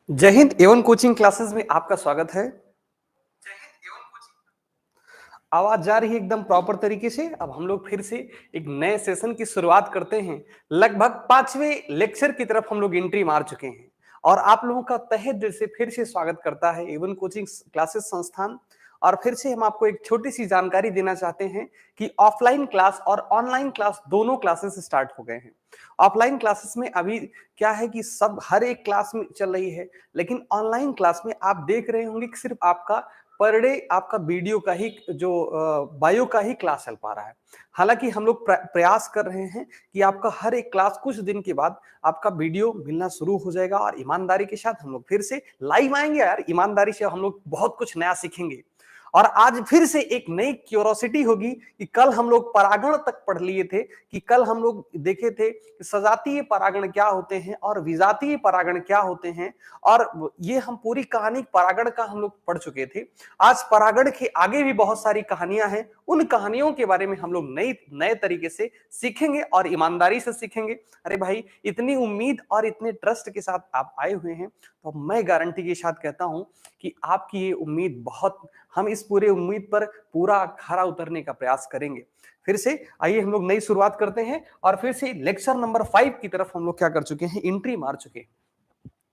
जय Hind Avon coaching classes में आपका स्वागत है। आवाज जा रही है एकदम प्रॉपर तरीके से। अब हम लोग फिर से एक नए सेशन की शुरुआत करते हैं। लगभग 5वें लेक्चर की तरफ हम लोग एंट्री मार चुके हैं और आप लोगों का तहे दिल से फिर से स्वागत करता है एवन कोचिंग क्लासेस संस्थान। और फिर से हम आपको एक छोटी सी जानकारी देना चाहते हैं कि ऑफलाइन क्लास और ऑनलाइन क्लास दोनों क्लासेस स्टार्ट हो गए हैं। ऑफलाइन क्लासेस में अभी क्या है कि सब हर एक क्लास में चल रही है, लेकिन ऑनलाइन क्लास में आप देख रहे होंगे कि सिर्फ आपका पर डे आपका वीडियो का ही जो बायो का ही क्लास चल पा रहा है। हालांकि हम लोग प्रयास कर रहे हैं कि आपका हर एक क्लास कुछ दिन के बाद आपका वीडियो मिलना शुरू हो जाएगा और ईमानदारी के साथ हम लोग फिर से लाइव आएंगे। यार ईमानदारी से हम लोग बहुत कुछ नया सीखेंगे। और आज फिर से एक नई क्यूरोसिटी होगी कि कल हम लोग परागण तक पढ़ लिए थे, कि कल हम लोग देखे थे कि सजातीय परागण क्या होते हैं और विजातीय परागण क्या होते हैं, और ये हम पूरी कहानी परागण का हम लोग पढ़ चुके थे। आज परागण के आगे भी बहुत सारी कहानियां हैं, उन कहानियों के बारे में हम लोग नए तरीके से सीखेंगे और ईमानदारी से सीखेंगे। अरे भाई, इतनी उम्मीद और इतने ट्रस्ट के साथ आप आए हुए हैं, तो मैं गारंटी के साथ कहता हूं कि आपकी ये उम्मीद बहुत, हम इस पूरे उम्मीद पर पूरा खरा उतरने का प्रयास करेंगे। फिर से आइए हम लोग नई शुरुआत करते हैं और फिर से लेक्चर नंबर 5 की तरफ हम लोग क्या कर चुके हैं, एंट्री मार चुके हैं।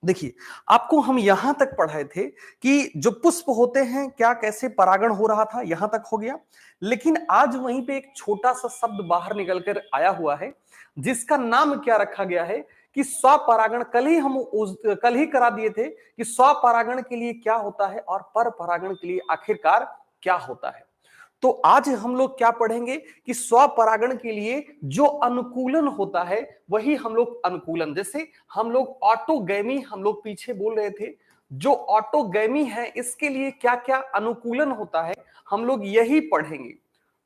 देखिए, आपको हम यहां तक पढ़ाए थे कि जो पुष्प होते हैं क्या कैसे परागण हो रहा था, यहां तक हो गया। लेकिन आज वहीं पे एक छोटा सा शब्द बाहर निकलकर आया हुआ है, जिसका नाम क्या रखा गया है कि स्वपरागण। कल ही करा दिए थे कि स्वपरागण के लिए क्या होता है और पर परागण के लिए आखिरकार क्या होता है। तो आज हम लोग क्या पढ़ेंगे कि स्वपरागण के लिए जो अनुकूलन होता है वही हम लोग अनुकूलन, जैसे हम लोग ऑटोगैमी हम लोग पीछे बोल रहे थे, जो ऑटोगैमी है इसके लिए क्या क्या अनुकूलन होता है हम लोग यही पढ़ेंगे।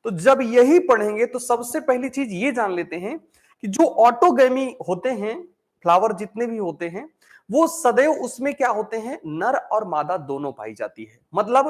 तो जब यही पढ़ेंगे तो सबसे पहली चीज ये जान लेते हैं कि जो ऑटोगैमी होते हैं, फ्लावर जितने भी होते हैं, वो सदैव उसमें क्या होते हैं, नर और मादा दोनों पाई जाती है। मतलब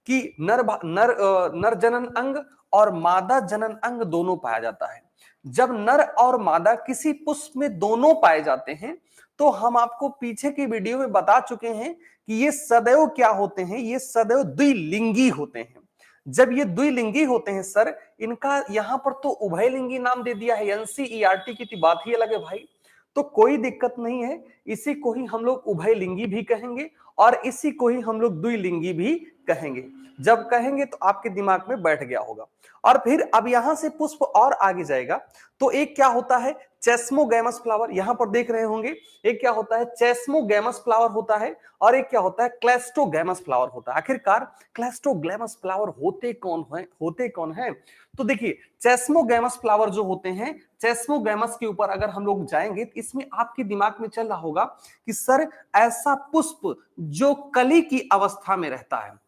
कि नर जनन अंग और मादा जनन अंग दोनों पाया जाता है। जब नर और मादा किसी पुष्प में दोनों पाए जाते हैं, तो हम आपको पीछे की वीडियो में बता चुके हैं कि ये सदैव क्या होते हैं, ये सदैव द्विलिंगी होते हैं। जब ये द्विलिंगी होते हैं सर, इनका यहां पर तो उभयलिंगी नाम दे दिया है, एनसीईआरटी की बात ही अलग है भाई। तो कोई दिक्कत नहीं है, इसी को ही हम लोग उभयलिंगी भी कहेंगे और इसी को ही हम लोग द्विलिंगी भी कहेंगे। जब कहेंगे तो आपके दिमाग में बैठ गया होगा। और फिर अब यहां से पुष्प और आगे जाएगा तो एक क्या होता है, चेस्मोगैमस फ्लावर, यहां पर देख रहे होंगे। एक क्या होता है, चेस्मोगैमस फ्लावर होता है, और एक क्या होता है, क्लेस्टोगैमस फ्लावर होता है। आखिरकार क्लेस्टोगैमस फ्लावर होते कौन है? तो देखिए, चेस्मोगैमस फ्लावर जो होते हैं, चेस्मोगैमस के ऊपर अगर हम लोग जाएंगे तो इसमें आपके दिमाग में चल रहा होगा कि सर ऐसा पुष्प जो कली की अवस्था में रहता है।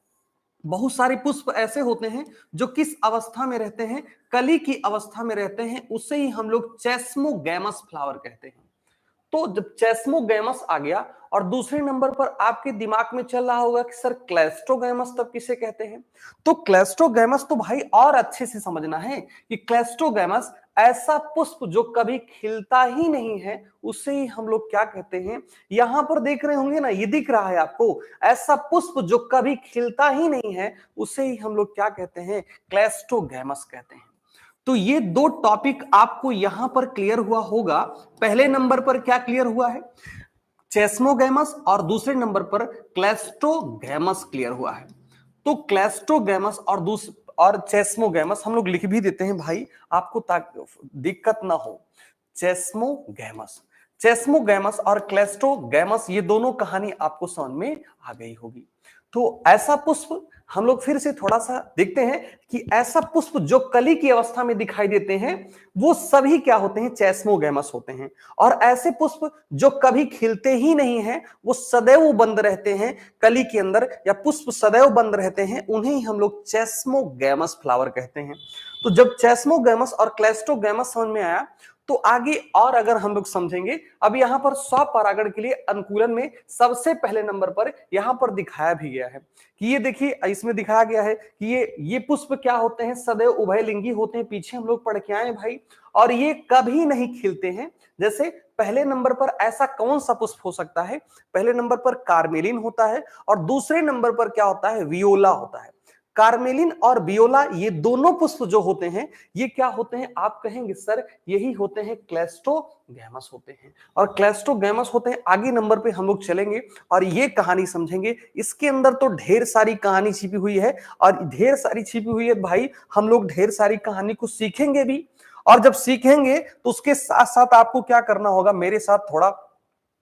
बहुत सारे पुष्प ऐसे होते हैं जो किस अवस्था में रहते हैं, कली की अवस्था में रहते हैं, उसे ही हम लोग चेस्मोगैमस फ्लावर कहते हैं। तो जब चेस्मोगैमस आ गया और दूसरे नंबर पर आपके दिमाग में चल रहा होगा कि सर क्लेस्टोगैमस तब किसे कहते हैं। तो क्लेस्टोगैमस तो भाई और अच्छे से समझना है कि क्लेस्टोगैमस ऐसा पुष्प जो कभी खिलता ही नहीं है, उसे ही हम लोग क्या कहते हैं। यहां पर देख रहे होंगे ना, ये दिख रहा है आपको, ऐसा पुष्प जो कभी खिलता ही नहीं है, उसे ही हम लोग क्या कहते हैं, क्लेस्टोगैमस कहते हैं। तो ये दो टॉपिक आपको यहां पर क्लियर हुआ होगा। पहले नंबर पर क्या क्लियर हुआ है, चेस्मोगैमस, और दूसरे नंबर पर क्लेस्टोगैमस क्लियर हुआ है। तो क्लेस्टोगैमस और चेस्मोगैमस हम लोग लिख भी देते हैं भाई, आपको दिक्कत ना हो। चेस्मोगैमस चेस्मोगैमस और क्लेस्टोगैमस, ये दोनों कहानी आपको समझ में आ गई होगी। तो ऐसा पुष्प हम लोग फिर से थोड़ा सा देखते हैं कि ऐसा पुष्प जो कली की अवस्था में दिखाई देते हैं वो सभी क्या होते हैं, चेस्मोगैमस होते हैं। और ऐसे पुष्प जो कभी खिलते ही नहीं हैं, वो सदैव बंद रहते हैं कली के अंदर, या पुष्प सदैव बंद रहते हैं, उन्हें हम लोग चेस्मोगैमस फ्लावर कहते हैं। तो जब चेस्मोगैमस और क्लेस्टोगैमस समझ में आया, तो आगे और अगर हम लोग समझेंगे, अब यहां पर स्वपरागण के लिए अनुकूलन में सबसे पहले नंबर पर यहां पर दिखाया भी गया है कि ये देखिए, इसमें दिखाया गया है कि ये पुष्प क्या होते हैं, सदैव उभयलिंगी होते हैं। पीछे हम लोग पढ़ के आए भाई, और ये कभी नहीं खिलते हैं। जैसे पहले नंबर पर ऐसा कौन सा पुष्प हो सकता है? पहले नंबर पर कार्मेलिन होता है और दूसरे नंबर पर क्या होता है? वियोला होता है। कार्मेलिन और वियोला ये दोनों पुष्प जो होते हैं ये क्या होते हैं? आप कहेंगे सर यही होते हैं क्लेस्टोगैमस होते हैं। और क्लेस्टोगैमस होते हैं, आगे नंबर पे हम लोग चलेंगे और ये कहानी समझेंगे। इसके अंदर तो ढेर सारी कहानी छिपी हुई है और ढेर सारी छिपी हुई है भाई, हम लोग ढेर सारी कहानी को सीखेंगे भी। और जब सीखेंगे तो उसके साथ साथ आपको क्या करना होगा? मेरे साथ थोड़ा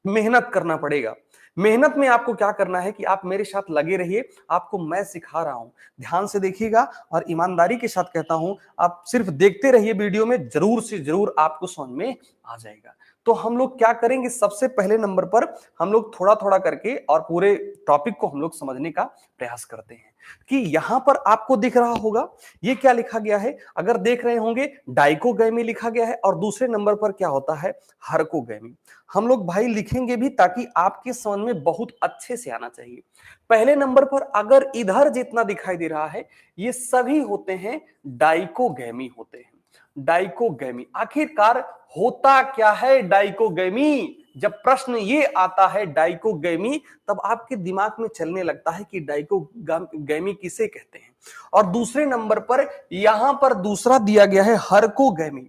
मेहनत करना पड़ेगा। मेहनत में आपको क्या करना है कि आप मेरे साथ लगे रहिए, आपको मैं सिखा रहा हूं, ध्यान से देखिएगा और ईमानदारी के साथ कहता हूं, आप सिर्फ देखते रहिए वीडियो में, जरूर से जरूर आपको समझ में आ जाएगा। तो हम लोग क्या करेंगे? सबसे पहले नंबर पर हम लोग थोड़ा थोड़ा करके और पूरे टॉपिक को हम लोग समझने का प्रयास करते हैं। कि यहां पर आपको दिख रहा होगा ये क्या लिखा गया है? अगर देख रहे होंगे डाइकोगैमी लिखा गया है और दूसरे नंबर पर क्या होता है? हरकोगैमी। हम लोग भाई लिखेंगे भी ताकि आपके समझ में बहुत अच्छे से आना चाहिए। पहले नंबर पर अगर इधर जितना दिखाई दे रहा है ये सभी होते हैं डाइकोगैमी होते हैं। डाइकोगैमी आखिरकार होता क्या है डाइकोगैमी? जब प्रश्न ये आता है डाइकोगैमी तब आपके दिमाग में चलने लगता है कि डाइकोगैमी किसे कहते हैं। और दूसरे नंबर पर यहां पर दूसरा दिया गया है हरकोगैमी।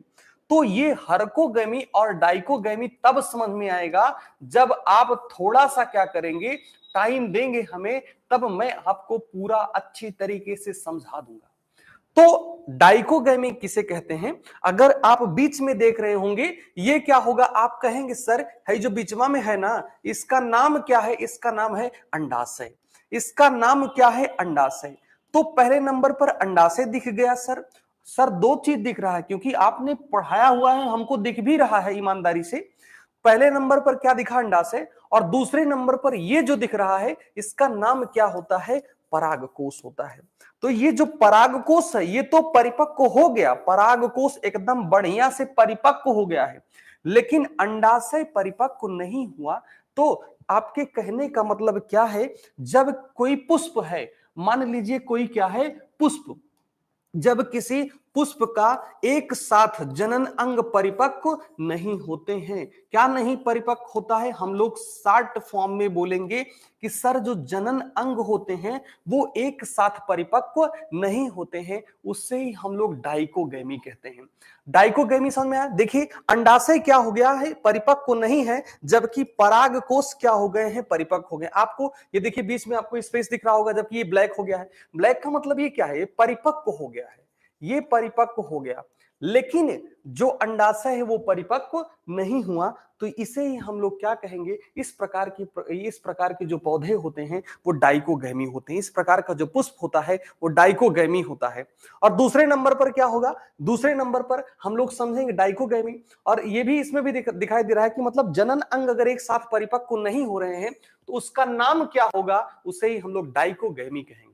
तो ये हरकोगैमी और डाइकोगैमी तब समझ में आएगा जब आप थोड़ा सा क्या करेंगे? टाइम देंगे हमें, तब मैं आपको पूरा अच्छी तरीके से समझा दूंगा। तो डाइकोगैमी किसे कहते हैं? अगर आप बीच में देख रहे होंगे ये क्या होगा? आप कहेंगे सर है जो बीचवा में है ना, इसका नाम क्या है? इसका नाम है अंडाशय। इसका नाम क्या है? अंडाशय। तो पहले नंबर पर अंडाशय दिख गया सर। सर दो चीज दिख रहा है क्योंकि आपने पढ़ाया हुआ है, हमको दिख भी रहा है ईमानदारी से। पहले नंबर पर क्या दिखा? अंडाशय। और दूसरे नंबर पर ये जो दिख रहा है इसका नाम क्या होता है? परागकोश होता है। तो ये जो परागकोश है ये तो परिपक्व हो गया, परागकोश एकदम बढ़िया से परिपक्व हो गया है, लेकिन अंडाशय परिपक्व नहीं हुआ। तो आपके कहने का मतलब क्या है? जब कोई पुष्प है, मान लीजिए कोई क्या है? पुष्प। जब किसी पुष्प का एक साथ जनन अंग परिपक्व नहीं होते हैं, क्या नहीं परिपक्व होता है? हम लोग शॉर्ट फॉर्म में बोलेंगे कि सर जो जनन अंग होते हैं वो एक साथ परिपक्व नहीं होते हैं, उससे ही हम लोग डाइकोगैमी कहते हैं। डाइकोगैमी समझ में आया? देखिए अंडाशय क्या हो गया है? परिपक्व नहीं है, जबकि परागकोश क्या हो गए हैं? परिपक्व हो गए। आपको ये देखिए बीच में आपको स्पेस दिख रहा होगा, जबकि ये ब्लैक हो गया है। ब्लैक का मतलब ये क्या है? ये परिपक्व हो गया है, ये परिपक्व हो गया। लेकिन जो अंडाशय है वो परिपक्व नहीं हुआ, तो इसे ही हम लोग क्या कहेंगे? इस प्रकार के जो पौधे होते हैं वो डाइकोगैमी होते हैं। इस प्रकार का जो पुष्प होता है वो डाइकोगैमी होता है। और दूसरे नंबर पर क्या होगा? दूसरे नंबर पर हम लोग समझेंगे डाइकोगैमी। और ये भी इसमें भी दिखाई दे रहा है कि मतलब जनन अंग अगर एक साथ परिपक्व नहीं हो रहे हैं तो उसका नाम क्या होगा? उसे ही हम लोग डाइकोगैमी कहेंगे।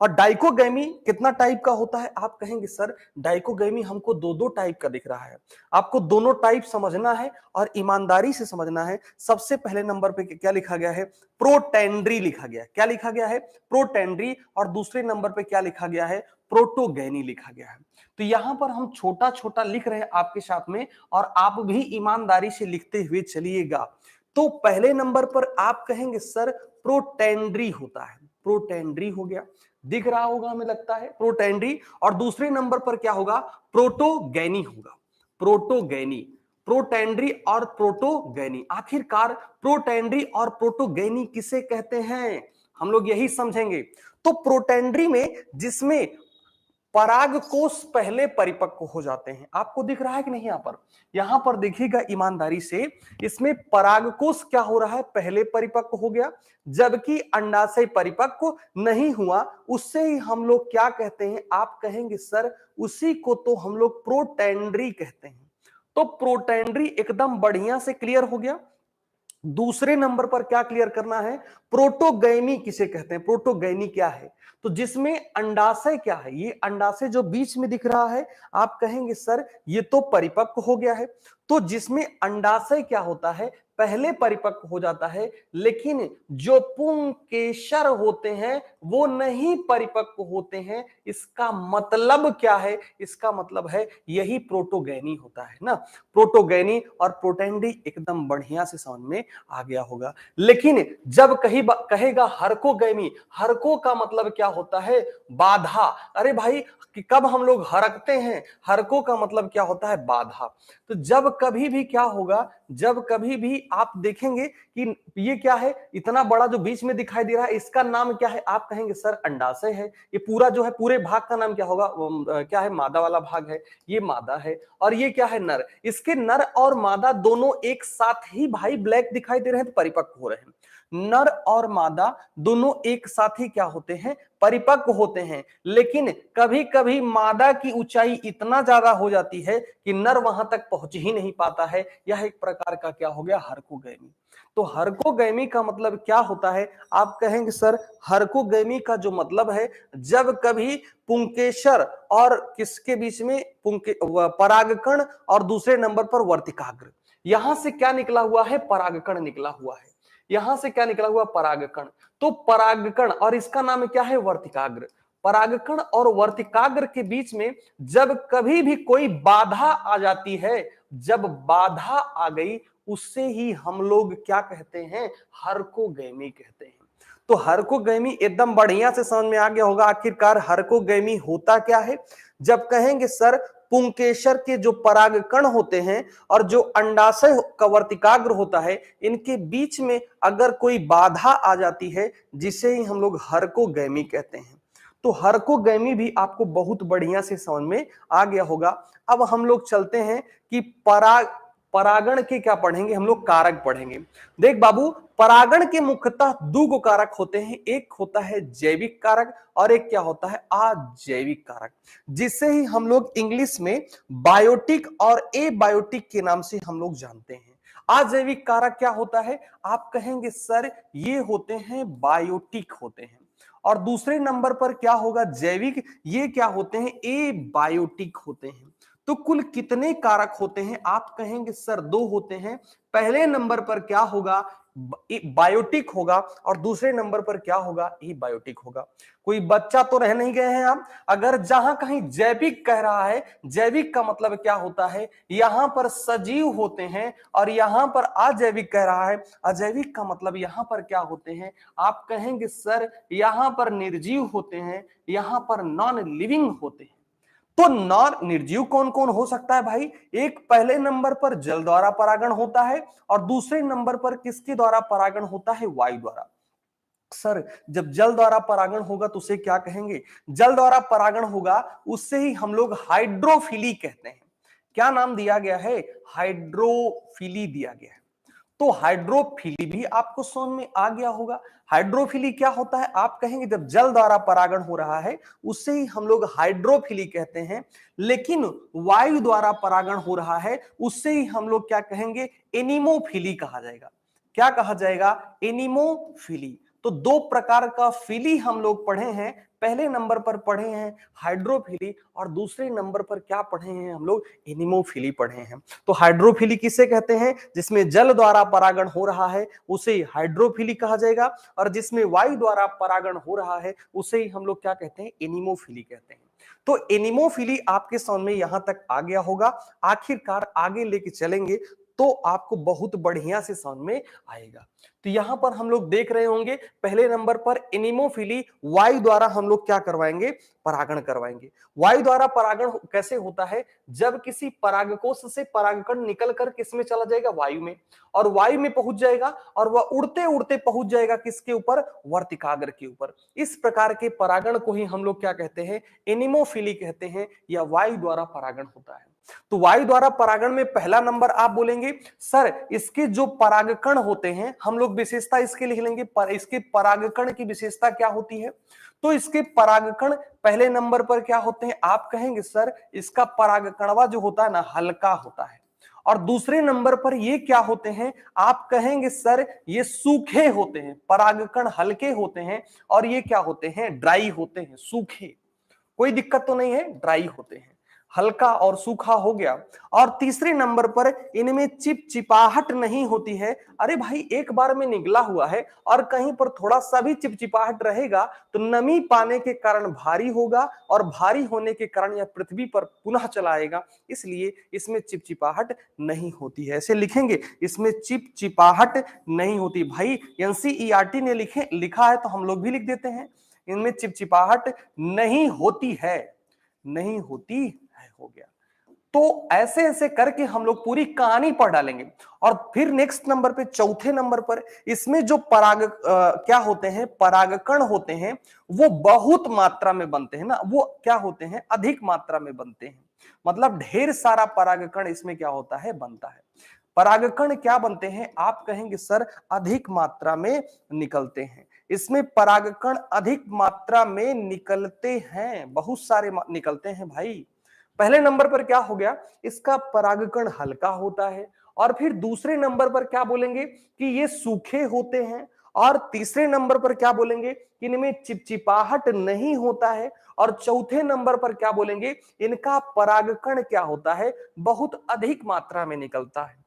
और डाइकोगैमी कितना टाइप का होता है? आप कहेंगे सर डाइकोगैमी हमको दो दो टाइप का दिख रहा है। आपको दोनों टाइप समझना है और ईमानदारी से समझना है। सबसे पहले नंबर पे क्या लिखा गया है? प्रोटेंड्री लिखा गया है। क्या लिखा गया है? प्रोटेंड्री। और दूसरे नंबर पे क्या लिखा गया है? प्रोटोगैनी लिखा गया है। तो यहां पर हम छोटा छोटा लिख रहे हैं आपके साथ में और आप भी ईमानदारी से लिखते हुए चलिएगा। तो पहले नंबर पर आप कहेंगे सर प्रोटेंड्री होता है। प्रोटेंड्री हो गया, दिख रहा होगा हमें लगता है प्रोटेंड्री। और दूसरे नंबर पर क्या होगा? प्रोटोगैनी होगा। प्रोटोगैनी, प्रोटेंड्री और प्रोटोगैनी। आखिरकार प्रोटेंड्री और प्रोटोगैनी किसे कहते हैं? हम लोग यही समझेंगे। तो प्रोटेंड्री में जिसमें परागकोश पहले परिपक्व हो जाते हैं, आपको दिख रहा है कि नहीं? यहां पर देखिएगा ईमानदारी से, इसमें परागकोश क्या हो रहा है? पहले परिपक्व हो गया, जबकि अंडाशय परिपक्व नहीं हुआ। उससे ही हम लोग क्या कहते हैं? आप कहेंगे सर उसी को तो हम लोग प्रोटेंड्री कहते हैं। तो प्रोटेंड्री एकदम बढ़िया से क्लियर हो गया। दूसरे नंबर पर क्या क्लियर करना है? प्रोटोगैमी किसे कहते हैं? प्रोटोगैनी क्या है? तो जिसमें अंडाशय क्या है? ये अंडाशय जो बीच में दिख रहा है, आप कहेंगे सर ये तो परिपक्व हो गया है। तो जिसमें अंडाशय क्या होता है? पहले परिपक्व हो जाता है, लेकिन जो पुंकेसर होते हैं वो नहीं परिपक्व होते हैं। इसका मतलब क्या है? इसका मतलब है यही प्रोटोगैनी होता है ना। प्रोटोगैनी और प्रोटेंडी एकदम बढ़िया से समझ में आ गया होगा। लेकिन जब कहेगा हरकोगैमी, हरको का मतलब क्या होता है? बाधा। अरे भाई, कि कब हम लोग हरकते हैं, हरको का मतलब क्या होता है? बाधा। तो जब कभी भी क्या होगा, जब कभी भी आप देखेंगे कि ये क्या है, इतना बड़ा जो बीच में दिखाई दे रहा है, इसका नाम क्या है? आप कहेंगे सर अंडाशय है। ये पूरा जो है, पूरे भाग का नाम क्या होगा? क्या है? मादा वाला भाग है, ये मादा है। और ये क्या है? नर। इसके नर और मादा दोनों एक साथ ही भाई ब्लैक दिखाई दे रहे हैं तो परिपक्व हो रहे हैं। नर और मादा दोनों एक साथ ही क्या होते हैं? परिपक्व होते हैं। लेकिन कभी कभी मादा की ऊंचाई इतना ज्यादा हो जाती है कि नर वहां तक पहुंच ही नहीं पाता है। यह एक प्रकार का क्या हो गया? हरकोगैमी। तो हरकोगैमी का मतलब क्या होता है? आप कहेंगे सर हरकोगैमी का जो मतलब है, जब कभी पुंकेसर और किसके बीच में परागकण और दूसरे नंबर पर वर्तिकाग्र, यहां से क्या निकला हुआ है? परागकण निकला हुआ है। यहां से क्या निकला हुआ? परागकण। तो परागकण और इसका नाम क्या है? वर्तिकाग्र। परागकण और वर्तिकाग्र के बीच में जब कभी भी कोई बाधा आ जाती है, जब बाधा आ गई, उससे ही हम लोग क्या कहते हैं? हरकोगैमी कहते हैं। तो हरकोगैमी एकदम बढ़िया से समझ में आ गया होगा। आखिरकार हरकोगैमी होता क्या है? जब कहेंगे सर पुंकेसर के जो परागकण होते हैं और जो अंडाशय का वर्तिकाग्र होता है, इनके बीच में अगर कोई बाधा आ जाती है, जिसे ही हम लोग हरकोगैमी कहते हैं। तो हरकोगैमी भी आपको बहुत बढ़िया से समझ में आ गया होगा। अब हम लोग चलते हैं कि परागण के क्या पढ़ेंगे हम लोग? कारक पढ़ेंगे। देख बाबू, परागण के मुख्यतः दो कारक होते हैं। एक होता है जैविक कारक और एक क्या होता है? अजैविक कारक, जिसे ही हम लोग इंग्लिश में बायोटिक और एबायोटिक के नाम से हम लोग जानते हैं। अजैविक कारक क्या होता है? आप कहेंगे सर ये होते हैं बायोटिक होते हैं। और दूसरे नंबर पर क्या होगा? जैविक। ये क्या होते हैं? एबायोटिक होते हैं। तो कुल कितने कारक होते हैं? आप कहेंगे सर दो होते हैं। पहले नंबर पर क्या होगा? बायोटिक होगा और दूसरे नंबर पर क्या होगा? एबायोटिक होगा। कोई बच्चा तो रह नहीं गए हैं आप? अगर जहां कहीं जैविक कह रहा है, जैविक का मतलब क्या होता है? यहां पर सजीव होते हैं। और यहां पर अजैविक कह रहा है, अजैविक का मतलब यहां पर क्या होते हैं? आप कहेंगे सर यहां पर निर्जीव होते हैं, यहां पर नॉन लिविंग होते हैं। तो नॉन निर्जीव कौन कौन हो सकता है भाई? एक पहले नंबर पर जल द्वारा परागण होता है और दूसरे नंबर पर किसके द्वारा परागण होता है? वायु द्वारा। सर जब जल द्वारा परागण होगा तो उसे क्या कहेंगे? जल द्वारा परागण होगा, उससे ही हम लोग हाइड्रोफिली कहते हैं। क्या नाम दिया गया है? हाइड्रोफिली दिया गया है। तो हाइड्रोफिली भी आपको समझ में आ गया होगा। हाइड्रोफिली क्या होता है? आप कहेंगे जब जल द्वारा परागण हो रहा है, उससे ही हम लोग हाइड्रोफिली कहते हैं। लेकिन वायु द्वारा परागण हो रहा है, उससे ही हम लोग क्या कहेंगे? एनिमोफिली कहा जाएगा। क्या कहा जाएगा? एनिमोफिली। तो दो प्रकार का फिली हम लोग पढ़े हैं। पहले नंबर पर पढ़े हैं हाइड्रोफिली और दूसरे नंबर पर क्या पढ़े हैं हम लोग? एनिमोफिली पढ़े हैं। तो हाइड्रोफिली किसे कहते हैं? जिसमें जल द्वारा परागण हो रहा है उसे हाइड्रोफिली कहा जाएगा, और जिसमें वायु द्वारा परागण हो रहा है उसे ही हम लोग क्या कहते हैं? एनिमोफिली कहते हैं। तो एनिमोफिली आपके समझ में यहां तक आ गया होगा। आखिरकार आगे लेके चलेंगे तो आपको बहुत बढ़िया से समझ में आएगा। तो यहां पर हम लोग देख रहे होंगे पहले नंबर पर एनिमोफिली वायु द्वारा हम लोग क्या करवाएंगे? परागण करवाएंगे। वायु द्वारा परागण कैसे होता है? जब किसी परागकोश से परागकण निकल कर किस में चला जाएगा? वायु में। और वायु में पहुंच जाएगा और वह उड़ते उड़ते पहुंच जाएगा किसके ऊपर? वर्तिकाग्र के ऊपर। इस प्रकार के परागण को ही हम लोग क्या कहते हैं? एनिमोफिली कहते हैं, या वायु द्वारा परागण होता है। तो वायु द्वारा परागण में पहला नंबर आप बोलेंगे सर इसके जो परागकण होते हैं, हम लोग विशेषता इसके लिख लेंगे, इसके परागकण की विशेषता क्या होती है? तो इसके परागकण पहले नंबर पर क्या होते हैं? आप कहेंगे सर इसका परागकणवा जो होता है ना, हल्का होता है। और दूसरे नंबर पर ये क्या होते हैं? आप कहेंगे सर ये सूखे होते हैं। परागकण हल्के होते हैं और ये क्या होते हैं? ड्राई होते हैं, सूखे। कोई दिक्कत तो नहीं है, ड्राई होते हैं। हल्का और सूखा हो गया। और तीसरे नंबर पर इनमें चिपचिपाहट नहीं होती है। अरे भाई एक बार में निगला हुआ है और कहीं पर थोड़ा सा भी चिपचिपाहट रहेगा तो नमी पाने के कारण भारी होगा और भारी होने के कारण यह पृथ्वी पर पुनः चला आएगा, इसलिए इसमें चिपचिपाहट नहीं होती है। ऐसे लिखेंगे, इसमें चिपचिपाहट नहीं होती। भाई एनसीईआरटी ने लिखा है तो हम लोग भी लिख देते हैं, इनमें चिपचिपाहट नहीं होती है, नहीं होती है, हो गया। तो ऐसे ऐसे करके हम लोग पूरी कहानी पढ़ डालेंगे। और फिर नेक्स्ट नंबर पे, चौथे नंबर पर, इसमें जो क्या होते हैं, परागकण होते हैं, वो बहुत मात्रा में बनते हैं ना, वो क्या होते हैं, अधिक मात्रा में बनते हैं। मतलब ढेर सारा परागकण इसमें क्या होता है, बनता है। परागकण क्या बनते हैं, आप कहेंगे सर अधिक मात्रा में निकलते हैं। इसमें परागकण अधिक मात्रा में निकलते हैं, बहुत सारे निकलते हैं भाई। पहले नंबर पर क्या हो गया, इसका परागकण हल्का होता है। और फिर दूसरे नंबर पर क्या बोलेंगे कि ये सूखे होते हैं। और तीसरे नंबर पर क्या बोलेंगे कि इनमें चिपचिपाहट नहीं होता है। और चौथे नंबर पर क्या बोलेंगे, इनका परागकण क्या होता है, बहुत अधिक मात्रा में निकलता है।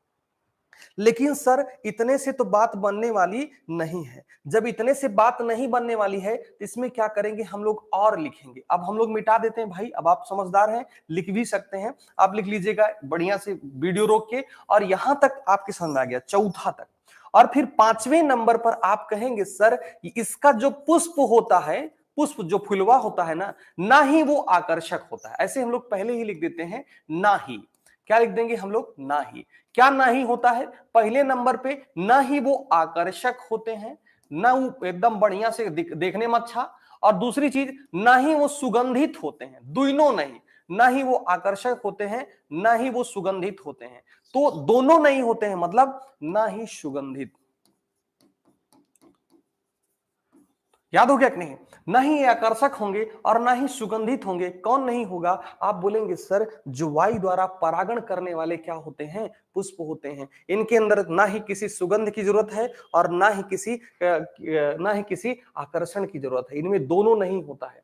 लेकिन सर इतने से तो बात बनने वाली नहीं है। जब इतने से बात नहीं बनने वाली है तो इसमें क्या करेंगे, हम लोग और लिखेंगे। अब हम लोग मिटा देते हैं भाई, अब आप समझदार हैं, लिख भी सकते हैं। आप लिख लीजिएगा बढ़िया से वीडियो रोक के, और यहां तक आपके समझ आ गया, चौथा तक। और फिर पांचवें नंबर पर आप कहेंगे सर इसका जो पुष्प होता है, पुष्प जो फुलवा होता है ना ही वो आकर्षक होता है। ऐसे हम लोग पहले ही लिख देते हैं, ना ही। क्या लिख देंगे हम लोग, ना ही। क्या नहीं होता है, पहले नंबर पे ना ही वो आकर्षक होते हैं, ना वो एकदम बढ़िया से देखने में अच्छा, और दूसरी चीज ना ही वो सुगंधित होते हैं, दोनों नहीं, ना ही वो आकर्षक होते हैं, ना ही वो सुगंधित होते हैं। तो दोनों नहीं होते हैं, मतलब ना ही सुगंधित। याद हो गया कि नहीं, ना ही आकर्षक होंगे और ना ही सुगंधित होंगे। कौन नहीं होगा, आप बोलेंगे सर जो वायु द्वारा परागण करने वाले क्या होते हैं, पुष्प होते हैं। इनके अंदर ना ही किसी सुगंध की जरूरत है और ना ही किसी आकर्षण की जरूरत है, इनमें दोनों नहीं होता है।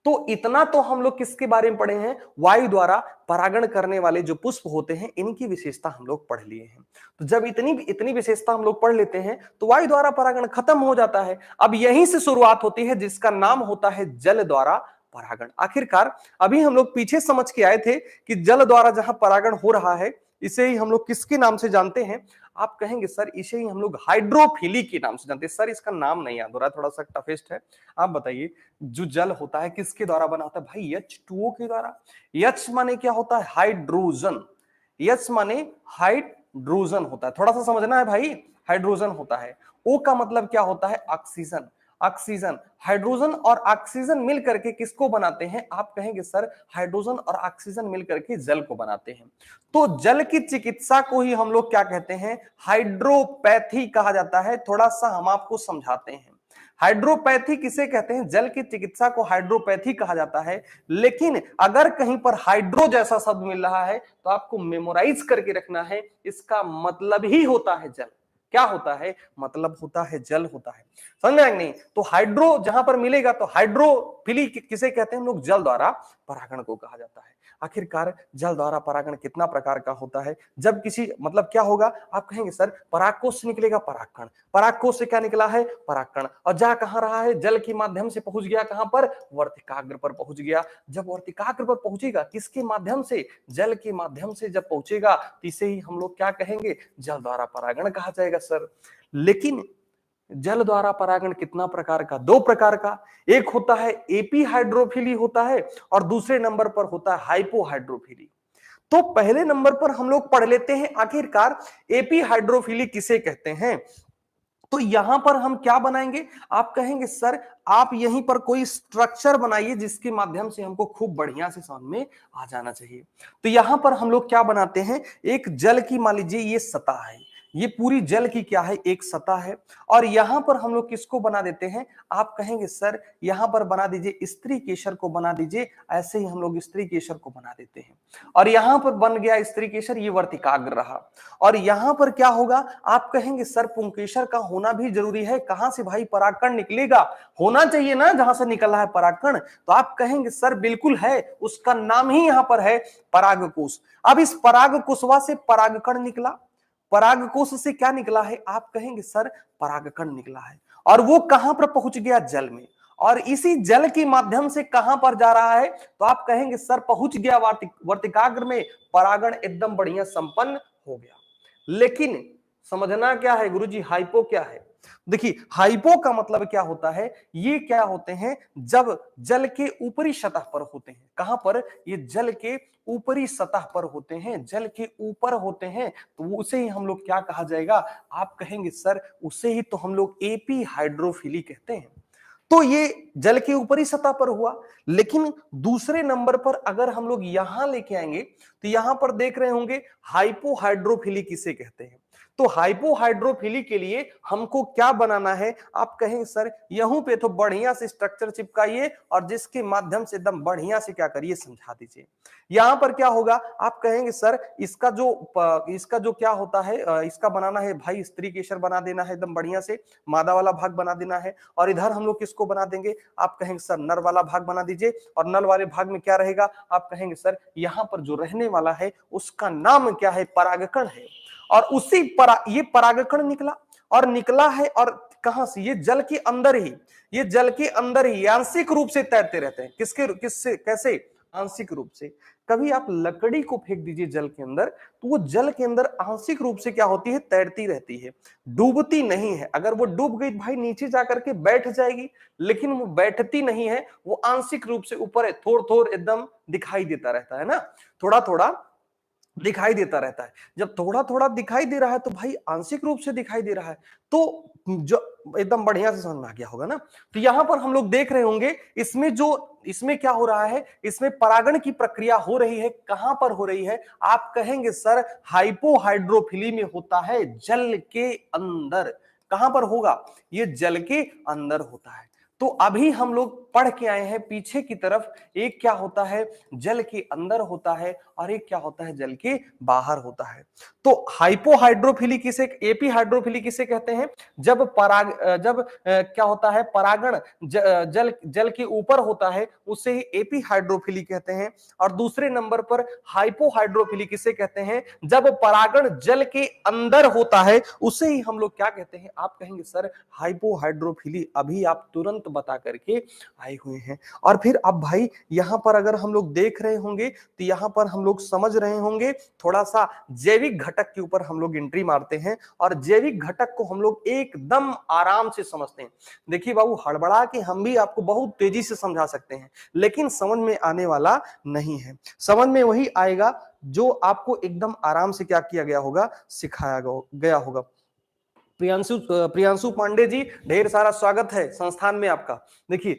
तो इतना तो हम लोग किसके बारे में पढ़े हैं, वायु द्वारा परागण करने वाले जो पुष्प होते हैं इनकी विशेषता हम लोग पढ़ लिए हैं। तो जब इतनी विशेषता हम लोग पढ़ लेते हैं तो वायु द्वारा परागण खत्म हो जाता है। अब यहीं से शुरुआत होती है जिसका नाम होता है जल द्वारा परागण। आखिरकार अभी हम लोग पीछे समझ के आए थे कि जल द्वारा जहां परागण हो रहा है इसे ही हम लोग किसके नाम से जानते हैं, आप कहेंगे सर इसे ही हम लोग हाइड्रोफिली के नाम से जानते हैं। सर इसका नाम नहीं याद हो रहा, थोड़ा सा टफेस्ट है। आप बताइए, जो जल होता है किसके द्वारा बना होता है भाई, H2O के द्वारा। H माने क्या होता है, हाइड्रोजन। H माने हाइड्रोजन होता है, थोड़ा सा समझना है भाई, हाइड्रोजन होता है। O का मतलब क्या होता है, ऑक्सीजन। ऑक्सीजन, हाइड्रोजन और ऑक्सीजन मिल करके किसको बनाते हैं, आप कहेंगे सर हाइड्रोजन और ऑक्सीजन मिल करके जल को बनाते हैं। तो जल की चिकित्सा को ही हम लोग क्या कहते हैं, हाइड्रोपैथी कहा जाता है। थोड़ा सा हम आपको समझाते हैं, हाइड्रोपैथी किसे कहते हैं, जल की चिकित्सा को हाइड्रोपैथी कहा जाता है। लेकिन अगर कहीं पर हाइड्रो जैसा शब्द मिल रहा है तो आपको मेमोराइज करके रखना है, इसका मतलब ही होता है जल। क्या होता है, मतलब होता है जल होता है। समझ में नहीं, तो हाइड्रो जहां पर मिलेगा तो हाइड्रोफिली किसे कहते हैं हम लोग, जल द्वारा परागण को कहा जाता है। आखिरकार जल द्वारा परागण कितना प्रकार का होता है, जब किसी मतलब क्या होगा, आप कहेंगे सर परागकोश से निकलेगा परागकण, परागकोश से क्या निकला है, परागकण, और जा कहां रहा है, जल के माध्यम से पहुंच गया कहां पर, वर्तिकाग्र पर पहुंच गया। जब वर्तिकाग्र पर पहुंचेगा किसके माध्यम से, जल के माध्यम से जब पहुंचेगा तो इसे ही हम लोग क्या कहेंगे, जल द्वारा परागण कहा जाएगा सर। लेकिन जल द्वारा परागण कितना प्रकार का, दो प्रकार का। एक होता है एपी हाइड्रोफिली होता है और दूसरे नंबर पर होता है हाइपो हाइड्रोफिली। तो पहले नंबर पर हम लोग पढ़ लेते हैं आखिरकार एपी हाइड्रोफिली किसे कहते हैं। तो यहां पर हम क्या बनाएंगे, आप कहेंगे सर आप यहीं पर कोई स्ट्रक्चर बनाइए जिसके माध्यम से हमको खूब बढ़िया से समझ में आ जाना चाहिए। तो यहां पर हम लोग क्या बनाते हैं, एक जल की मान लीजिए ये सतह है, ये पूरी जल की क्या है, एक सतह है। और यहां पर हम लोग किसको बना देते हैं, आप कहेंगे सर यहां पर बना दीजिए स्त्री केशर को बना दीजिए, ऐसे ही हम लोग स्त्री केशर को बना देते हैं। और यहां पर बन गया स्त्री केशर, ये वर्तिकाग्र रहा। और यहां पर क्या होगा, आप कहेंगे सर पुंकेसर का होना भी जरूरी है, कहां से भाई परागकण निकलेगा, होना चाहिए ना जहां से निकल रहा है परागकण। तो आप कहेंगे सर बिल्कुल है, उसका नाम ही यहां पर है परागकोश। अब इस परागकोशवा से परागकण निकला, परागकोश से क्या निकला है, आप कहेंगे सर परागकण निकला है। और वो कहां पर पहुंच गया, जल में। और इसी जल के माध्यम से कहां पर जा रहा है, तो आप कहेंगे सर पहुंच गया वर्तिकाग्र में, परागण एकदम बढ़िया संपन्न हो गया। लेकिन समझना क्या है गुरुजी, हाइपो क्या है। देखिए हाइपो का मतलब क्या होता है, ये क्या होते हैं, जब जल के ऊपरी सतह पर होते हैं। कहां पर, ये जल के ऊपरी सतह पर होते हैं, जल के ऊपर होते हैं, तो उसे ही हम लोग क्या कहा जाएगा, आप कहेंगे सर उसे ही तो हम लोग एपी हाइड्रोफिली कहते हैं। तो ये जल के ऊपरी सतह पर हुआ। लेकिन दूसरे नंबर पर अगर हम लोग यहां लेके आएंगे, तो यहां पर देख रहे होंगे हाइपोहाइड्रोफिली किसे कहते हैं। तो हाइपोहाइड्रोफिली के लिए हमको क्या बनाना है, आप कहेंगे सर यहीं पे तो बढ़िया से स्ट्रक्चर चिपकाइए और जिसके माध्यम से एकदम बढ़िया से क्या करिए, समझा दीजिए। यहां पर क्या होगा, आप कहेंगे सर इसका जो क्या होता है, इसका बनाना है भाई स्त्री केशर बना देना है एकदम बढ़िया से, मादा वाला भाग बना देना है। और इधर हम लोग किसको बना देंगे, आप कहेंगे सर नर वाला भाग बना दीजिए। और नर वाले भाग में क्या रहेगा, आप कहेंगे सर यहां पर जो रहने वाला है उसका नाम क्या है, परागकण है। और ये परागकण निकला, और निकला है और कहां से, ये जल के अंदर ही, ये जल के अंदर ही आंशिक रूप से तैरते रहते हैं। किससे कैसे, आंशिक रूप से। कभी आप लकड़ी को फेंक दीजिए जल के अंदर, तो वो जल के अंदर आंशिक रूप से क्या होती है, तैरती रहती है, डूबती नहीं है। अगर वो डूब गई भाई नीचे जाकर के बैठ जाएगी, लेकिन वो बैठती नहीं है, वो आंशिक रूप से ऊपर है, थोड़ थोड़ एकदम दिखाई देता रहता है ना, थोड़ा थोड़ा दिखाई देता रहता है। जब थोड़ा थोड़ा दिखाई दे रहा है तो भाई आंशिक रूप से दिखाई दे रहा है, तो जो एकदम बढ़िया से समझ में आ गया होगा ना। तो यहां पर हम लोग देख रहे होंगे, इसमें क्या हो रहा है, इसमें परागण की प्रक्रिया हो रही है। कहां पर हो रही है, आप कहेंगे सर हाइपोहाइड्रोफिली में होता है, जल के अंदर। कहां पर होगा, ये जल के अंदर होता है। तो अभी हम लोग पढ़ के आए हैं पीछे की तरफ, एक क्या होता है, जल के अंदर होता है, और एक क्या होता है, जल के बाहर होता है। तो हाइपोहाइड्रोफिली किसे, एपी हाइड्रोफिली किसे कहते हैं, जब क्या होता है, परागण जल के ऊपर होता है, उसे ही एपी हाइड्रोफिली कहते हैं। और दूसरे नंबर पर हाइपोहाइड्रोफिली किसे कहते हैं, जब परागण जल के अंदर होता है, उसे ही हम लोग क्या कहते हैं, आप कहेंगे सर हाइपोहाइड्रोफिली। अभी आप तुरंत बता करके आए हुए हैं। और फिर अब भाई यहां पर अगर हम लोग देख रहे होंगे, तो यहां पर हम लोग समझ रहे होंगे, थोड़ा सा जैविक घटक के ऊपर हम लोग एंट्री मारते हैं, और जैविक घटक को हम लोग एकदम आराम से समझते हैं। देखिए बाबू, हड़बड़ा के हम भी आपको बहुत तेजी से समझा सकते हैं, लेकिन समझ में आने वाला नहीं है। समझ में वही आएगा जो आपको एकदम आराम से क्या किया गया होगा, सिखाया गया होगा। प्रियांशु पांडे जी, ढेर सारा स्वागत है संस्थान में आपका। देखिए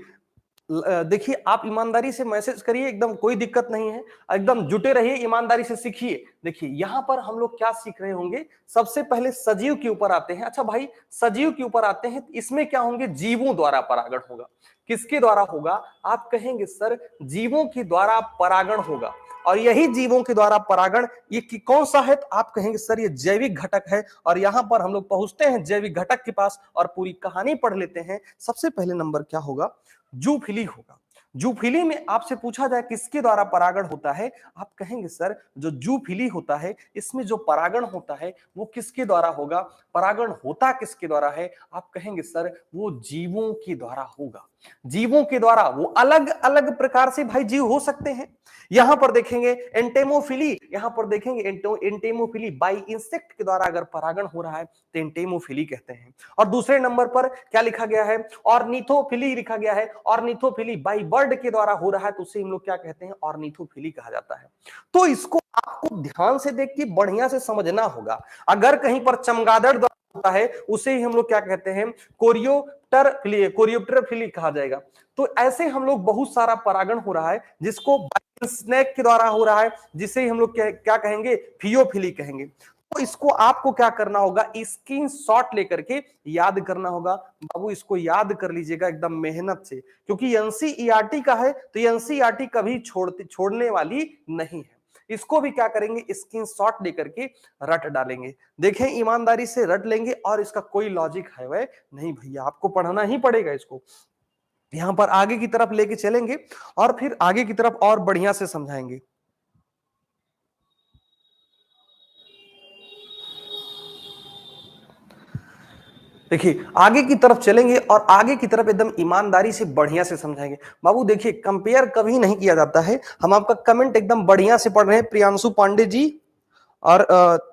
आप ईमानदारी से मैसेज करिए, एकदम कोई दिक्कत नहीं है, एकदम जुटे रहिए, ईमानदारी से सीखिए। देखिए यहां पर हम लोग क्या सीख रहे होंगे, सबसे पहले सजीव के ऊपर आते हैं। अच्छा भाई, सजीव के ऊपर आते हैं, इसमें क्या होंगे, जीवों द्वारा परागण होगा। किसके द्वारा होगा, आप कहेंगे सर जीवों के द्वारा परागण होगा। और यही जीवों के द्वारा परागण, ये कौन सा है, आप कहेंगे सर ये जैविक घटक है। और यहां पर हम लोग पहुंचते हैं जैविक घटक के पास और पूरी कहानी पढ़ लेते हैं। सबसे पहले नंबर क्या होगा, जूफिली होगा। जूफिली में आपसे पूछा जाए किसके द्वारा परागण होता है, आप कहेंगे सर जो जूफिली होता है, इसमें जो परागण होता है वो किसके द्वारा होगा, परागण होता किसके द्वारा है, आप कहेंगे सर वो जीवों के द्वारा होगा। जीवों के द्वारा, वो अलग अलग प्रकार से भाई जीव हो सकते हैं। यहां पर देखेंगे एंटेमोफिली, यहां पर देखेंगे एंटेमोफिली, बाई इंसेक्ट के द्वारा अगर परागण हो रहा है तो एंटेमोफिली कहते हैं। और दूसरे नंबर पर क्या लिखा गया है, ऑर्निथोफिली लिखा गया है। ऑर्निथोफिली बाई बर्ड के द्वारा हो रहा है तो उसे हम लोग क्या कहते हैं, ऑर्निथोफिली कहा जाता है। तो इसको आपको ध्यान से देख के बढ़िया से समझना होगा। अगर कहीं पर चमगादड़ द्वारा होता है उसे ही हम लोग क्या कहते हैं, कोरियोप्टेरफिली कहा जाएगा। तो ऐसे हम लोग बहुत सारा परागण हो रहा है जिसको स्नेक के द्वारा हो रहा है, जिसे हम लोग क्या कहेंगे, फियोफिली कहेंगे। तो इसको आपको क्या करना होगा, स्क्रीनशॉट लेकर के याद करना होगा। बाबू इसको याद कर लीजिएगा एकदम मेहनत से, क्योंकि एनसीईआरटी का है तो एनसीईआरटी कभी छोड़ने वाली नहीं है। इसको भी क्या करेंगे, स्क्रीनशॉट लेकर के रट डालेंगे। देखें ईमानदारी से रट लेंगे और इसका कोई लॉजिक है वह नहीं भैया, आपको पढ़ना ही पड़ेगा इसको। यहां पर आगे की तरफ लेके चलेंगे और फिर आगे की तरफ और बढ़िया से समझाएंगे। देखिए आगे की तरफ चलेंगे और आगे की तरफ एकदम ईमानदारी से बढ़िया से समझाएंगे। बाबू देखिए कंपेयर कभी नहीं किया जाता है। हम आपका कमेंट एकदम बढ़िया से पढ़ रहे हैं, प्रियांशु पांडे जी और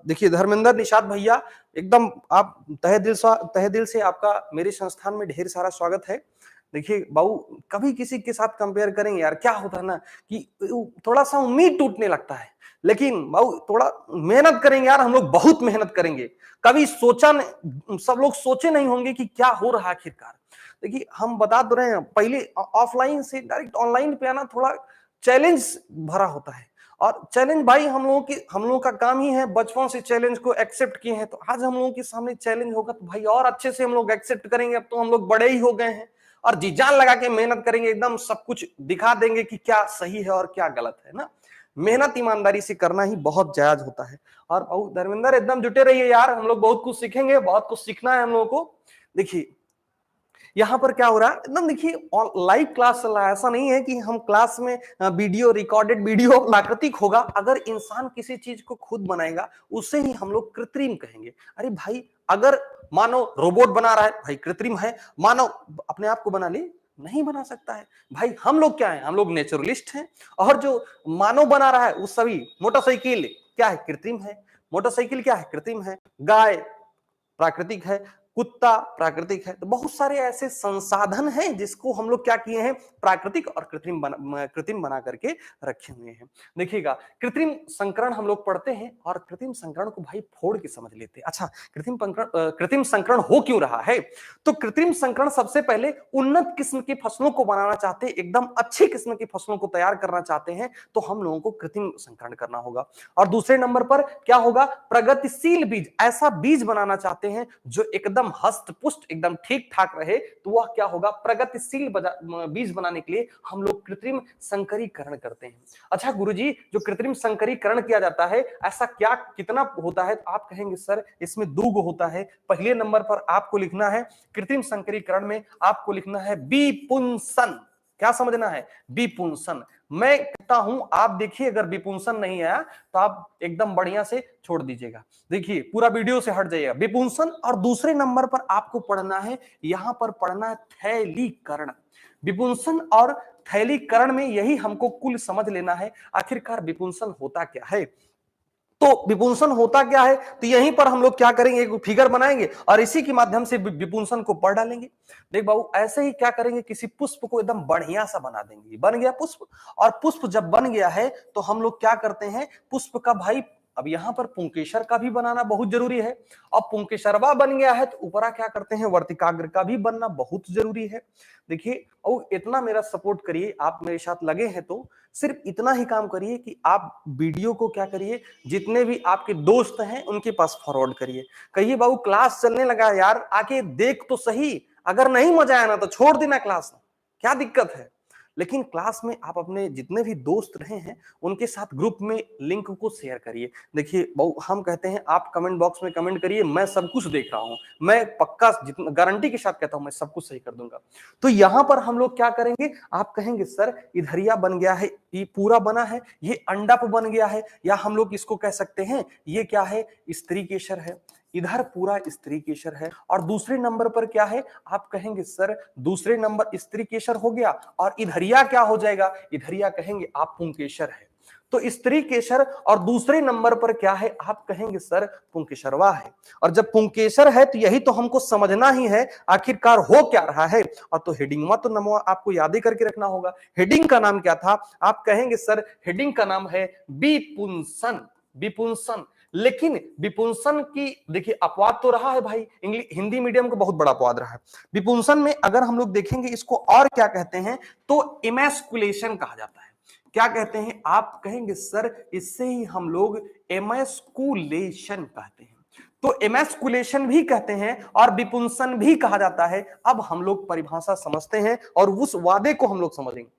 देखिए धर्मेंद्र निषाद भैया, एकदम आप तहे दिल से आपका मेरे संस्थान में ढेर सारा स्वागत है। देखिए बाबू कभी किसी के साथ कंपेयर करेंगे यार, क्या होता है ना कि थोड़ा सा उम्मीद टूटने लगता है, लेकिन बाबू थोड़ा मेहनत करेंगे यार, हम लोग बहुत मेहनत करेंगे। कभी सोचा नहीं, सब लोग सोचे नहीं होंगे कि क्या हो रहा है आखिरकार। देखिए हम बता तो रहे हैं, पहले ऑफलाइन से डायरेक्ट ऑनलाइन पे आना थोड़ा चैलेंज भरा होता है। और चैलेंज भाई हम लोगों का काम ही है, बचपन से चैलेंज को एक्सेप्ट किए हैं, तो आज हम लोगों के सामने चैलेंज होगा तो भाई और अच्छे से हम लोग एक्सेप्ट करेंगे। अब तो हम लोग बड़े ही हो गए हैं और जी जान लगा के मेहनत करेंगे, एकदम सब कुछ दिखा देंगे कि क्या सही है और क्या गलत है ना। मेहनत ईमानदारी से करना ही बहुत जायज होता है। और धर्मेंद्र एकदम जुटे रहिए यार, हम लोग बहुत कुछ सीखेंगे, बहुत कुछ सीखना है हम लोगों को। देखिए यहाँ पर क्या हो रहा है, एकदम देखिए लाइव क्लास चल रहा है। ऐसा नहीं है कि हम क्लास में वीडियो रिकॉर्डेड वीडियो प्राकृतिक होगा। अगर इंसान किसी चीज को खुद बनाएगा उसे ही हम लोग कृत्रिम कहेंगे। अरे भाई अगर मानो रोबोट बना रहा है, भाई कृत्रिम है। मानो अपने आप को बना ले, नहीं बना सकता है भाई। हम लोग क्या है, हम लोग नेचुरलिस्ट हैं। और जो मानव बना रहा है वो सभी, मोटरसाइकिल क्या है, कृत्रिम है। मोटरसाइकिल क्या है, कृत्रिम है। गाय प्राकृतिक है, कुत्ता प्राकृतिक है। तो बहुत सारे ऐसे संसाधन हैं जिसको हम लोग क्या किए हैं, प्राकृतिक और कृत्रिम बना करके रखे हुए हैं। देखिएगा कृत्रिम संकरण हम लोग पढ़ते हैं और कृत्रिम संकरण को भाई फोड़ के समझ लेते हैं। अच्छा कृत्रिम संकरण हो क्यों रहा है, तो कृत्रिम संकरण सबसे पहले उन्नत किस्म की फसलों को बनाना चाहते हैं, एकदम अच्छी किस्म की फसलों को तैयार करना चाहते हैं, तो हम लोगों को कृत्रिम संकरण करना होगा। और दूसरे नंबर पर क्या होगा, प्रगतिशील बीज, ऐसा बीज बनाना चाहते हैं जो एकदम हस्त पुष्ट एकदम ठीक ठाक रहे, तो वह क्या होगा, प्रगतिशील बीज बनाने के लिए हम लोग कृत्रिम संकरीकरण करते हैं। अच्छा गुरुजी जो कृत्रिम संकरीकरण किया जाता है ऐसा क्या कितना होता है, तो आप कहेंगे सर इसमें 2 होता है। पहले नंबर पर आपको लिखना है कृत्रिम संकरीकरण में आपको लिखना है विपुंसन। क्या समझना है, विपुंसन। मैं कहता हूं आप देखिए, अगर विपुंसन नहीं आया तो आप एकदम बढ़िया से छोड़ दीजिएगा। देखिए पूरा वीडियो से हट जाइएगा, विपुंसन। और दूसरे नंबर पर आपको पढ़ना है, यहां पर पढ़ना है थैलीकरण। विपुंसन और थैलीकरण में यही हमको कुल समझ लेना है, आखिरकार विपुंसन होता क्या है। तो विपुंसन होता क्या है, तो यहीं पर हम लोग क्या करेंगे, एक फिगर बनाएंगे और इसी के माध्यम से विपुंसन को पढ़ डालेंगे। देख बाबू ऐसे ही क्या करेंगे, किसी पुष्प को एकदम बढ़िया सा बना देंगे। बन गया पुष्प, और पुष्प जब बन गया है तो हम लोग क्या करते हैं, पुष्प का भाई अब यहां पर पुंकेसर का भी बनाना बहुत जरूरी है। अब पुंकेसरवा बन गया है तो ऊपरा क्या करते हैं, वर्तिकाग्र का भी बनना बहुत जरूरी है। देखिए और इतना मेरा सपोर्ट करिए, आप मेरे साथ लगे हैं तो सिर्फ इतना ही काम करिए कि आप वीडियो को क्या करिए, जितने भी आपके दोस्त हैं उनके पास फॉरवर्ड करिए। कहिए बाबू क्लास चलने लगा यार, आके देख तो सही, अगर नहीं मजा आया ना तो छोड़ देना क्लास, क्या दिक्कत है। लेकिन क्लास में आप अपने जितने भी दोस्त रहे हैं उनके साथ ग्रुप में लिंक को शेयर करिए। देखिए हम कहते हैं आप कमेंट बॉक्स में कमेंट करिए, मैं सब कुछ देख रहा हूं, मैं पक्का जितना गारंटी के साथ कहता हूं मैं सब कुछ सही कर दूंगा। तो यहां पर हम लोग क्या करेंगे, आप कहेंगे सर इधरिया बन गया है, ये पूरा बना है, ये अंडप बन गया है, या हम लोग इसको कह सकते हैं ये क्या है, स्त्री केसर है। इधर पूरा स्त्री केसर है। और दूसरे नंबर पर क्या है, आप कहेंगे सर दूसरे नंबर स्त्री केसर हो गया और इधरिया क्या हो जाएगा, इधरिया कहेंगे आप पुंकेसर है। तो स्त्री केसर और दूसरे नंबर पर क्या है, आप कहेंगे सर पुंकेसरवा है। और जब पुंकेसर है तो यही तो हमको समझना ही है आखिरकार हो क्या रहा है। और तो हेडिंग तो नमो आपको याद ही करके रखना होगा। हेडिंग का नाम क्या था, आप कहेंगे सर हेडिंग का नाम है विपुंसन। विपुंसन, लेकिन विपुंसन की देखिए अपवाद तो रहा है भाई, इंग्लिश हिंदी मीडियम को बहुत बड़ा अपवाद रहा है। विपुंसन में अगर हम लोग देखेंगे इसको और क्या कहते हैं, तो इमैस्कुलेशन कहा जाता है। क्या कहते हैं? आप कहेंगे सर इससे ही हम लोग एमस्कुलेशन कहते हैं। तो एमस्कुलेशन भी कहते हैं और विपुंसन भी कहा जाता है। अब हम लोग परिभाषा समझते हैं और उस वादे को हम लोग समझेंगे।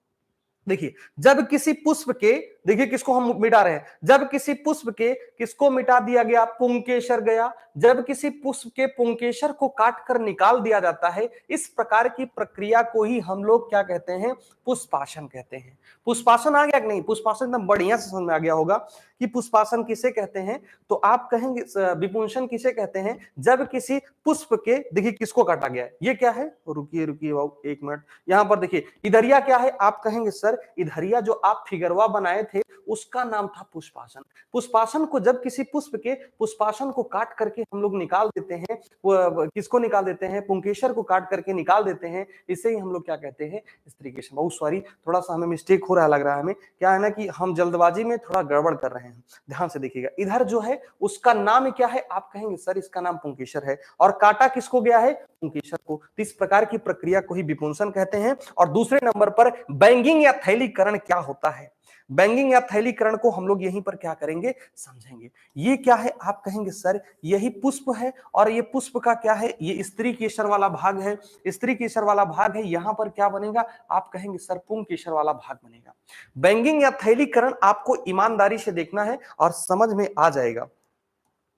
देखिए, जब किसी पुष्प के, देखिए किसको हम मिटा रहे हैं, जब किसी पुष्प के किसको मिटा दिया गया? पुंकेसर गया। जब किसी पुष्प के पुंकेसर को काट कर निकाल दिया जाता है, इस प्रकार की प्रक्रिया को ही हम लोग क्या कहते हैं? पुष्पासन कहते हैं। पुष्पासन आ गया कि नहीं? पुष्पासन एकदम बढ़िया से समझ में आ गया होगा कि पुष्पासन किसे कहते हैं। तो आप कहेंगे विपुंसन किसे कहते हैं? जब किसी पुष्प के, देखिए किसको काटा गया है, ये क्या है? रुकिए रुकिए बाबू एक मिनट, यहां पर देखिए इधरिया क्या है? आप कहेंगे सर इधरिया जो आप फिगरवा बनाए थे उसका नाम था पुष्पासन। पुष्पासन को जब किसी पुष्प के पुष्पासन को काट करके हम लोग निकाल देते हैं, किसको निकाल देते हैं? पुंकेसर को काट करके निकाल देते हैं, इसे ही हम लोग क्या कहते हैं? स्त्रीकेशन। बहुत सॉरी, थोड़ा सा हमें मिस्टेक हो रहा लग रहा है हमें, क्या है ना कि हम जल्दबाजी में थोड़ा गड़बड़ कर रहे हैं। ध्यान से देखिएगा, इधर जो है उसका नाम क्या है? आप कहेंगे सर इसका नाम पुंकेसर है, और काटा किसको गया है? पुंकेसर को। तो इस प्रकार की प्रक्रिया को ही विपुंसन कहते हैं। और दूसरे नंबर पर बैंगिंग या थैलीकरण क्या होता है? बैंगिंग या थैलीकरण को हम लोग यहीं पर क्या करेंगे? समझेंगे। ये क्या है? आप कहेंगे सर यही पुष्प है, और ये पुष्प का क्या है? ये स्त्री केसर वाला भाग है। स्त्री केसर वाला भाग है, यहां पर क्या बनेगा? आप कहेंगे सर पुंकेसर वाला भाग बनेगा। बैंगिंग या थैलीकरण आपको ईमानदारी से देखना है और समझ में आ जाएगा।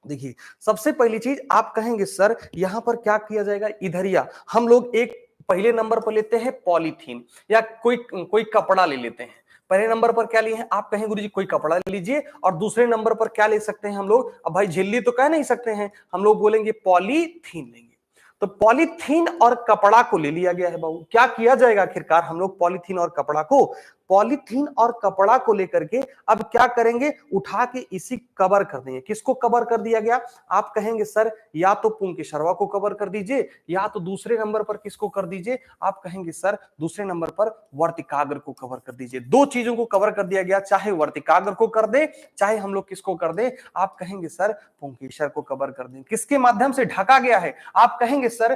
देखिए, सबसे पहली चीज आप कहेंगे सर यहां पर क्या किया जाएगा? इधरिया हम लोग एक पहले नंबर पर लेते हैं पॉलीथीन, या कोई कोई कपड़ा ले लेते हैं। पहले नंबर पर क्या लिए हैं? आप कहें गुरुजी कोई कपड़ा ले लीजिए, और दूसरे नंबर पर क्या ले सकते हैं हम लोग? अब भाई झिल्ली तो कह नहीं सकते हैं, हम लोग बोलेंगे पॉलीथीन लेंगे। तो पॉलीथीन और कपड़ा को ले लिया गया है बाबू। क्या किया जाएगा आखिरकार? हम लोग पॉलीथीन और कपड़ा को, पॉलीथीन और कपड़ा को लेकर के अब क्या करेंगे? उठा के इसी कवर कर देंगे। किसको कवर कर दिया गया? आप कहेंगे सर या तो पुंकेसरवा को कवर कर दीजिए, या तो दूसरे नंबर पर किसको कर दीजिए? आप कहेंगे सर दूसरे नंबर पर वर्तिकाग्र को कवर कर दीजिए। दो चीजों को कवर कर दिया गया, चाहे वर्तिकाग्र को कर दे, चाहे हम लोग किसको कर दे? आप कहेंगे सर पुंकेसर को कवर कर दें। किसके माध्यम से ढका गया है? आप कहेंगे सर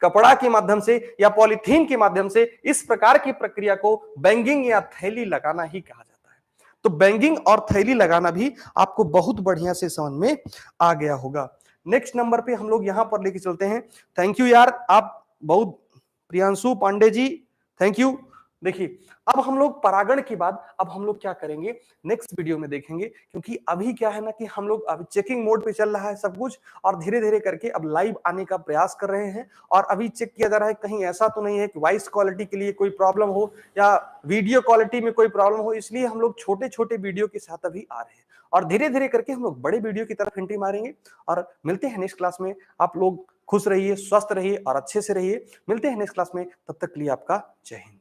कपड़ा के माध्यम से या पॉलीथीन के माध्यम से। इस प्रकार की प्रक्रिया को बैंगिंग या थैली लगाना ही कहा जाता है। तो बैंगिंग और थैली लगाना भी आपको बहुत बढ़िया से समझ में आ गया होगा। नेक्स्ट नंबर पे हम लोग यहां पर लेके चलते हैं। थैंक यू यार, आप बहुत, प्रियांशु पांडे जी थैंक यू। देखिए, अब हम लोग परागण के बाद अब हम लोग क्या करेंगे? नेक्स्ट वीडियो में देखेंगे, क्योंकि अभी क्या है ना कि हम लोग अभी चेकिंग मोड पे चल रहा है सब कुछ, और धीरे धीरे करके अब लाइव आने का प्रयास कर रहे हैं। और अभी चेक किया जा रहा है कहीं ऐसा तो नहीं है कि वॉइस क्वालिटी के लिए कोई प्रॉब्लम हो या वीडियो क्वालिटी में कोई प्रॉब्लम हो, इसलिए हम लोग छोटे छोटे वीडियो के साथ अभी आ रहे हैं, और धीरे धीरे करके हम लोग बड़े वीडियो की तरफ एंट्री मारेंगे। और मिलते हैं नेक्स्ट क्लास में। आप लोग खुश रहिए, स्वस्थ रहिए और अच्छे से रहिए। मिलते हैं नेक्स्ट क्लास में, तब तक के लिए आपका जय हिंद।